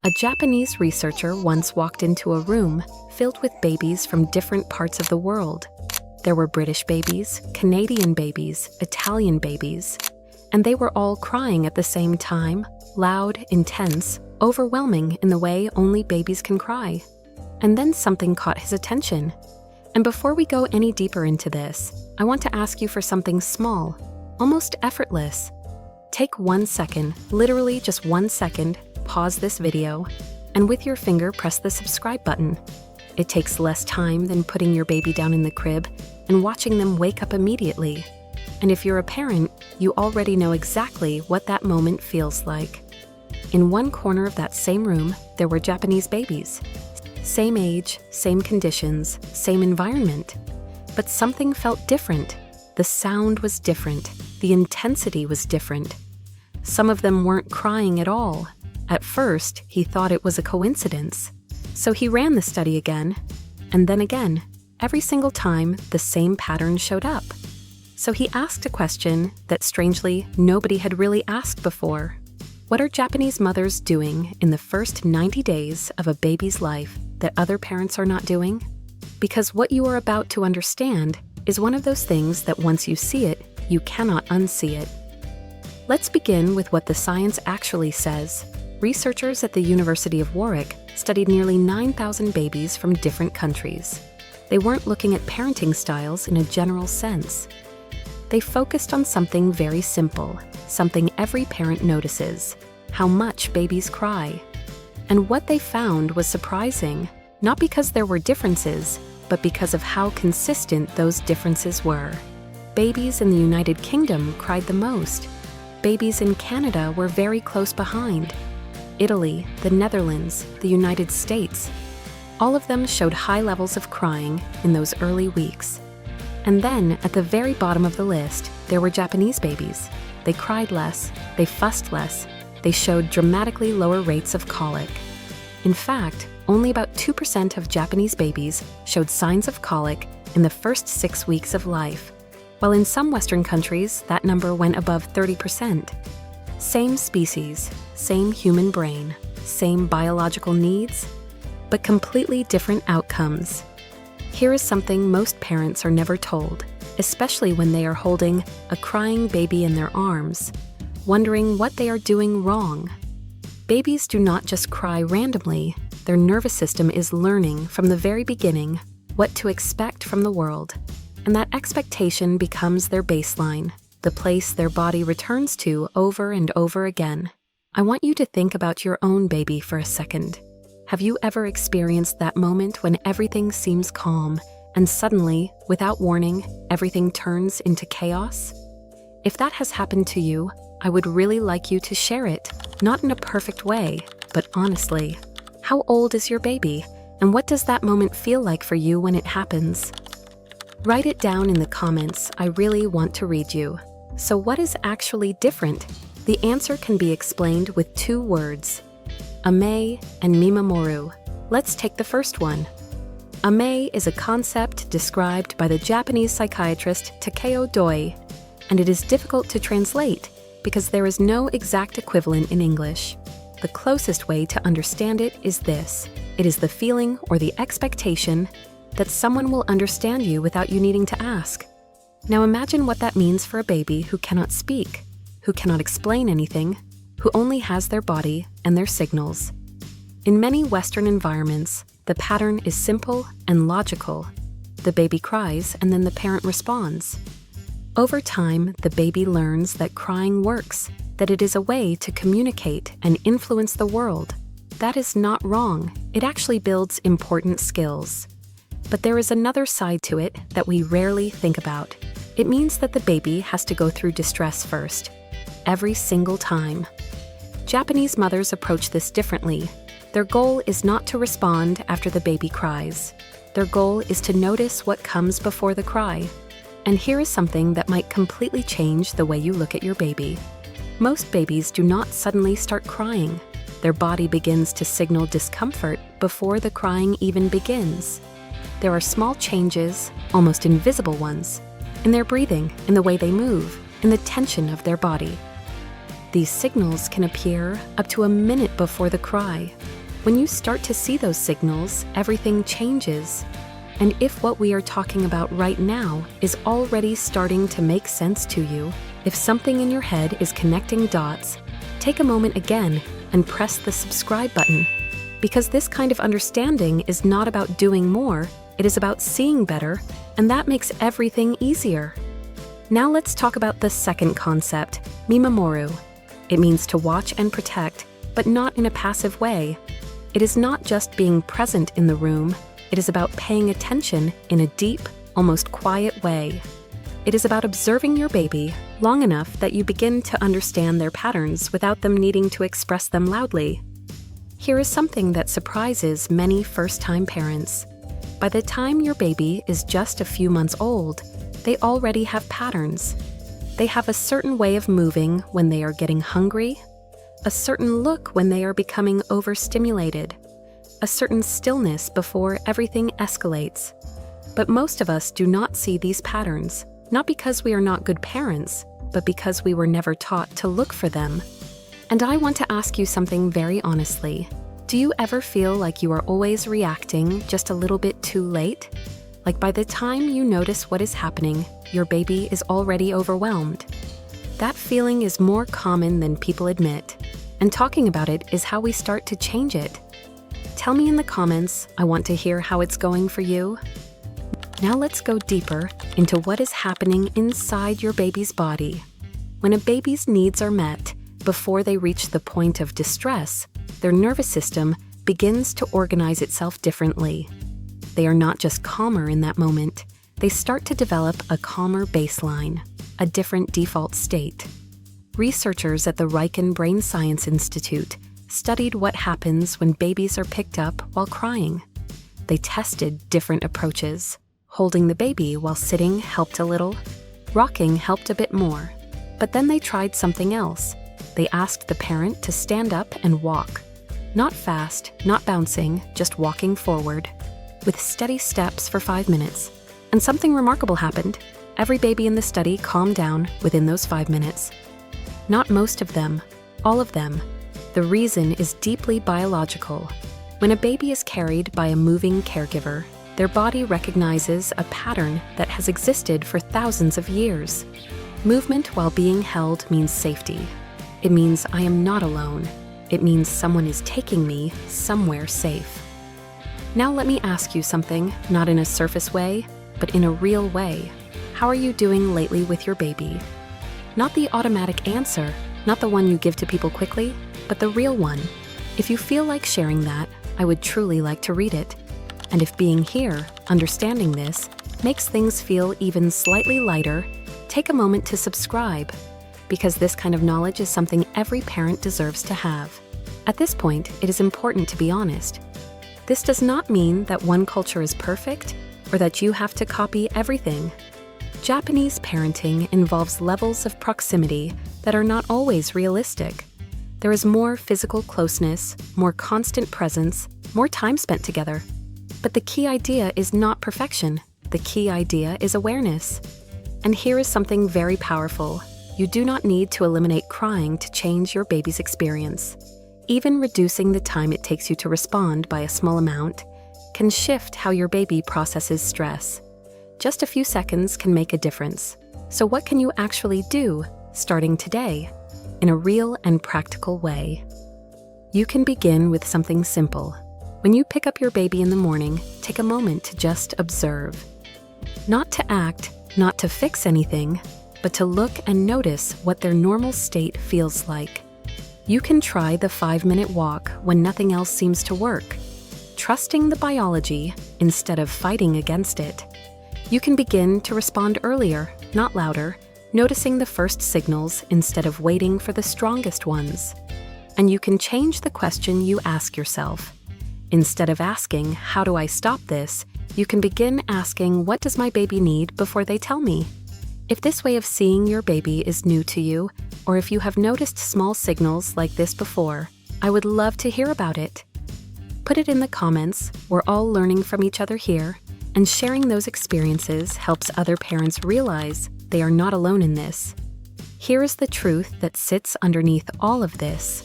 A Japanese researcher once walked into a room filled with babies from different parts of the world. There were British babies, Canadian babies, Italian babies, and they were all crying at the same time, loud, intense, overwhelming in the way only babies can cry. And then something caught his attention. And before we go any deeper into this, I want to ask you for something small, almost effortless. Take 1 second, literally just 1 second, pause this video, and with your finger press the subscribe button. It takes less time than putting your baby down in the crib and watching them wake up immediately. And if you're a parent, you already know exactly what that moment feels like. In one corner of that same room, there were Japanese babies. Same age, same conditions, same environment. But something felt different. The sound was different. The intensity was different. Some of them weren't crying at all. At first, he thought it was a coincidence. So he ran the study again, and then again. Every single time, the same pattern showed up. So he asked a question that, strangely, nobody had really asked before. What are Japanese mothers doing in the first 90 days of a baby's life that other parents are not doing? Because what you are about to understand is one of those things that once you see it, you cannot unsee it. Let's begin with what the science actually says. Researchers at the University of Warwick studied nearly 9,000 babies from different countries. They weren't looking at parenting styles in a general sense. They focused on something very simple, something every parent notices: how much babies cry. And what they found was surprising, not because there were differences, but because of how consistent those differences were. Babies in the United Kingdom cried the most. Babies in Canada were very close behind. Italy, the Netherlands, the United States. All of them showed high levels of crying in those early weeks. And then, at the very bottom of the list, there were Japanese babies. They cried less, they fussed less, they showed dramatically lower rates of colic. In fact, only about 2% of Japanese babies showed signs of colic in the first 6 weeks of life, while in some Western countries, that number went above 30%. Same species, same human brain, same biological needs, but completely different outcomes. Here is something most parents are never told, especially when they are holding a crying baby in their arms, wondering what they are doing wrong. Babies do not just cry randomly. Their nervous system is learning from the very beginning what to expect from the world, and that expectation becomes their baseline, the place their body returns to over and over again. I want you to think about your own baby for a second. Have you ever experienced that moment when everything seems calm, and suddenly, without warning, everything turns into chaos? If that has happened to you, I would really like you to share it, not in a perfect way, but honestly. How old is your baby, and what does that moment feel like for you when it happens? Write it down in the comments. I really want to read you. So what is actually different? The answer can be explained with 2 words: amae and mimamoru. Let's take the first one. Amae is a concept described by the Japanese psychiatrist Takeo Doi, and it is difficult to translate because there is no exact equivalent in English. The closest way to understand it is this: it is the feeling or the expectation that someone will understand you without you needing to ask. Now imagine what that means for a baby who cannot speak, who cannot explain anything, who only has their body and their signals. In many Western environments, the pattern is simple and logical. The baby cries and then the parent responds. Over time, the baby learns that crying works, that it is a way to communicate and influence the world. That is not wrong. It actually builds important skills. But there is another side to it that we rarely think about. It means that the baby has to go through distress first, every single time. Japanese mothers approach this differently. Their goal is not to respond after the baby cries. Their goal is to notice what comes before the cry. And here is something that might completely change the way you look at your baby. Most babies do not suddenly start crying. Their body begins to signal discomfort before the crying even begins. There are small changes, almost invisible ones, in their breathing, in the way they move, in the tension of their body. These signals can appear up to a minute before the cry. When you start to see those signals, everything changes. And if what we are talking about right now is already starting to make sense to you, if something in your head is connecting dots, take a moment again and press the subscribe button. Because this kind of understanding is not about doing more, it is about seeing better, and that makes everything easier. Now let's talk about the second concept, mimamoru. It means to watch and protect, but not in a passive way. It is not just being present in the room, it is about paying attention in a deep, almost quiet way. It is about observing your baby long enough that you begin to understand their patterns without them needing to express them loudly. Here is something that surprises many first-time parents. By the time your baby is just a few months old, they already have patterns. They have a certain way of moving when they are getting hungry, a certain look when they are becoming overstimulated, a certain stillness before everything escalates. But most of us do not see these patterns, not because we are not good parents, but because we were never taught to look for them. And I want to ask you something very honestly. Do you ever feel like you are always reacting just a little bit too late? Like by the time you notice what is happening, your baby is already overwhelmed. That feeling is more common than people admit, and talking about it is how we start to change it. Tell me in the comments, I want to hear how it's going for you. Now let's go deeper into what is happening inside your baby's body. When a baby's needs are met, before they reach the point of distress, their nervous system begins to organize itself differently. They are not just calmer in that moment, they start to develop a calmer baseline, a different default state. Researchers at the Riken Brain Science Institute studied what happens when babies are picked up while crying. They tested different approaches. Holding the baby while sitting helped a little. Rocking helped a bit more. But then they tried something else. They asked the parent to stand up and walk. Not fast, not bouncing, just walking forward, with steady steps for 5 minutes. And something remarkable happened. Every baby in the study calmed down within those 5 minutes. Not most of them, all of them. The reason is deeply biological. When a baby is carried by a moving caregiver, their body recognizes a pattern that has existed for thousands of years. Movement while being held means safety. It means I am not alone. It means someone is taking me somewhere safe. Now let me ask you something, not in a surface way, but in a real way. How are you doing lately with your baby? Not the automatic answer, not the one you give to people quickly, but the real one. If you feel like sharing that, I would truly like to read it. And if being here, understanding this, makes things feel even slightly lighter, take a moment to subscribe, because this kind of knowledge is something every parent deserves to have. At this point, it is important to be honest. This does not mean that one culture is perfect or that you have to copy everything. Japanese parenting involves levels of proximity that are not always realistic. There is more physical closeness, more constant presence, more time spent together. But the key idea is not perfection. The key idea is awareness. And here is something very powerful. You do not need to eliminate crying to change your baby's experience. Even reducing the time it takes you to respond by a small amount can shift how your baby processes stress. Just a few seconds can make a difference. So what can you actually do, starting today, in a real and practical way? You can begin with something simple. When you pick up your baby in the morning, take a moment to just observe. Not to act, not to fix anything, but to look and notice what their normal state feels like. You can try the 5-minute walk when nothing else seems to work, trusting the biology instead of fighting against it. You can begin to respond earlier, not louder, noticing the first signals instead of waiting for the strongest ones. And you can change the question you ask yourself. Instead of asking, "How do I stop this?" you can begin asking, "What does my baby need before they tell me?" If this way of seeing your baby is new to you, or if you have noticed small signals like this before, I would love to hear about it. Put it in the comments. We're all learning from each other here, and sharing those experiences helps other parents realize they are not alone in this. Here is the truth that sits underneath all of this.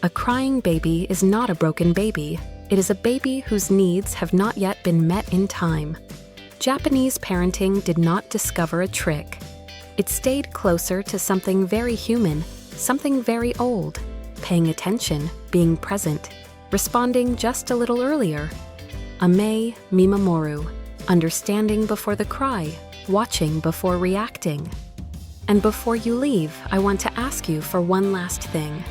A crying baby is not a broken baby. It is a baby whose needs have not yet been met in time. Japanese parenting did not discover a trick. It stayed closer to something very human, something very old, paying attention, being present, responding just a little earlier. Amae, mimamoru, understanding before the cry, watching before reacting. And before you leave, I want to ask you for one last thing.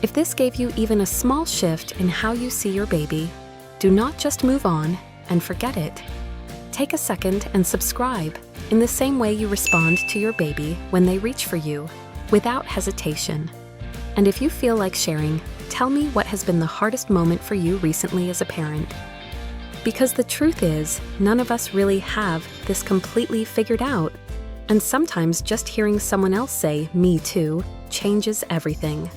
If this gave you even a small shift in how you see your baby, do not just move on and forget it. Take a second and subscribe in the same way you respond to your baby when they reach for you, without hesitation. And if you feel like sharing, tell me what has been the hardest moment for you recently as a parent. Because the truth is, none of us really have this completely figured out. And sometimes just hearing someone else say, "me too," changes everything.